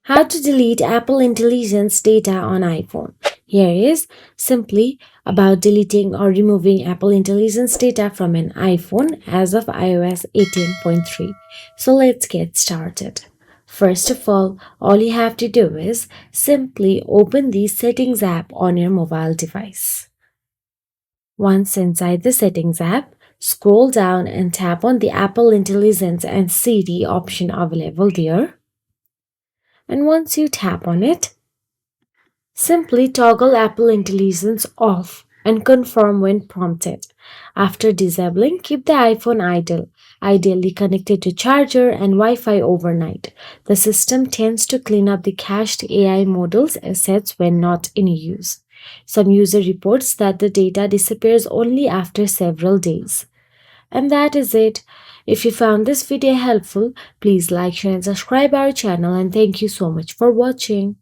How to delete Apple Intelligence data on iPhone. Here is simply about deleting or removing Apple Intelligence data from an iPhone as of iOS 18.3. So let's get started. First of all you have to do is simply open the Settings app on your mobile device. Once inside the Settings app, scroll down and tap on the Apple Intelligence and Siri option available there. And once you tap on it, simply toggle Apple Intelligence off and confirm when prompted. After disabling, keep the iPhone idle, ideally connected to charger and Wi-Fi overnight. The system tends to clean up the cached AI models assets when not in use. Some user reports that the data disappears only after several days. And that is it. If you found this video helpful, please like, share and subscribe our channel, and thank you so much for watching.